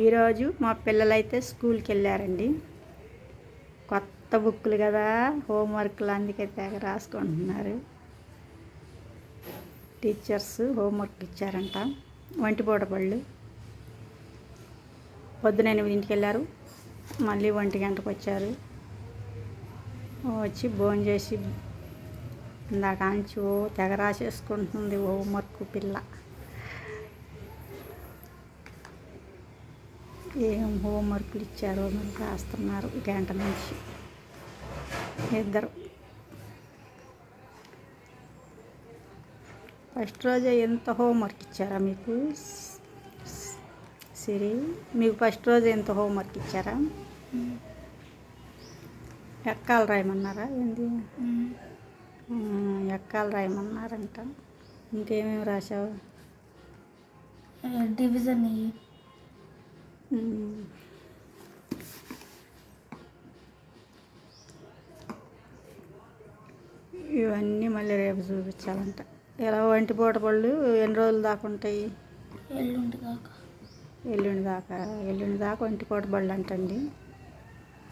ఈరోజు మా పిల్లలైతే స్కూల్కి వెళ్ళారండి. కొత్త బుక్కులు కదా, హోంవర్క్లు అందుకే తెగ రాసుకుంటున్నారు. టీచర్స్ హోంవర్క్ ఇచ్చారంట. వంటిపూట బళ్ళు పొద్దున 8ంటికి వెళ్ళారు, మళ్ళీ 1 గంటకు వచ్చారు. వచ్చి భోజనం చేసి ఇందాక నుంచి తెగ రాసేసుకుంటుంది హోంవర్క్ పిల్ల. ఏం హోంవర్క్లు ఇచ్చారో మరి రాస్తున్నారు గంట నుంచి ఇద్దరు. ఫస్ట్ రోజే ఎంత హోంవర్క్ ఇచ్చారా మీకు? సిరి, మీకు ఫస్ట్ రోజు ఎంత హోంవర్క్ ఇచ్చారా? ఎక్కాలు రాయమన్నారా? ఏంది ఎక్కాలు రాయమన్నారంట. ఇంకేమేమి రాసావు? డివిజన్. ఇవన్నీ మళ్ళీ రేపు చూపించాలంట. ఇలా వంటిపూట పళ్ళు ఎన్ని రోజులు దాకా ఉంటాయి? ఎల్లుండి దాకా వంటిపూట బళ్ళు అంటండి.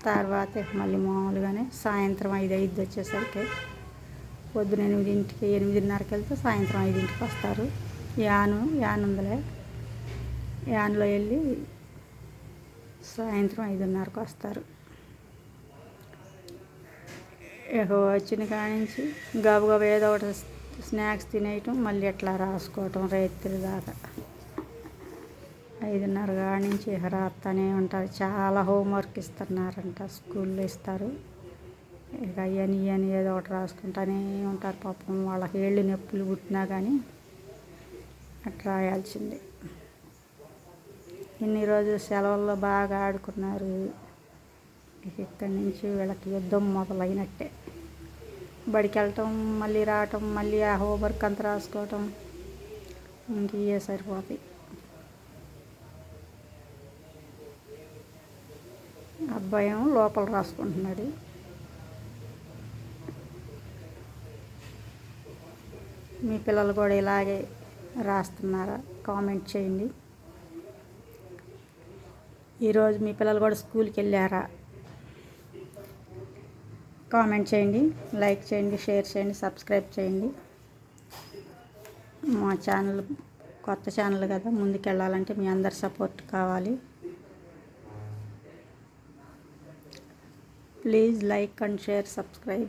తర్వాత మళ్ళీ మామూలుగానే సాయంత్రం 5 వచ్చేసరికి పొద్దున 8ంటికి 8:30కి వెళ్తే సాయంత్రం 5ంటికి వస్తారు. యాన్ ఉందిలే, యాన్లో వెళ్ళి సాయంత్రం 5:30కి వస్తారు. ఇక వచ్చిన కాడి నుంచి గబగబా ఏదో ఒకటి స్నాక్స్ తినేయటం, మళ్ళీ ఎట్లా రాసుకోవటం రైతుల దాకా. 5:30 కాడి నుంచి ఇక రాస్తూనే ఉంటారు. చాలా హోంవర్క్ ఇస్తున్నారంట, స్కూల్లో ఇస్తారు. ఇక అవన్నీ ఏదో ఒకటి రాసుకుంటూనే ఉంటారు. పాపం వాళ్ళకి ఏళ్ళు నొప్పులు పుట్టినా కానీ అట్లా రాయాల్సిందే. ఇన్ని రోజులు సెలవుల్లో బాగా ఆడుకున్నారు. ఇక్కడి నుంచి వీళ్ళకి యుద్ధం మొదలైనట్టే. బడికి వెళ్ళటం, మళ్ళీ రావటం, మళ్ళీ ఆ హోంవర్క్ అంతా రాసుకోవటం, ఇంక ఇవే సరిపోతాయి. అబ్బాయి లోపల రాసుకుంటున్నాడు. మీ పిల్లలు కూడా ఇలాగే రాస్తున్నారా? కామెంట్ చేయండి. ఈరోజు మీ పిల్లలు కూడా స్కూల్కి వెళ్ళారా? కామెంట్ చేయండి, లైక్ చేయండి, షేర్ చేయండి, సబ్స్క్రైబ్ చేయండి. మా ఛానల్ కొత్త ఛానల్ కదా, ముందుకెళ్ళాలంటే మీ అందరి సపోర్ట్ కావాలి. Please like and share, subscribe.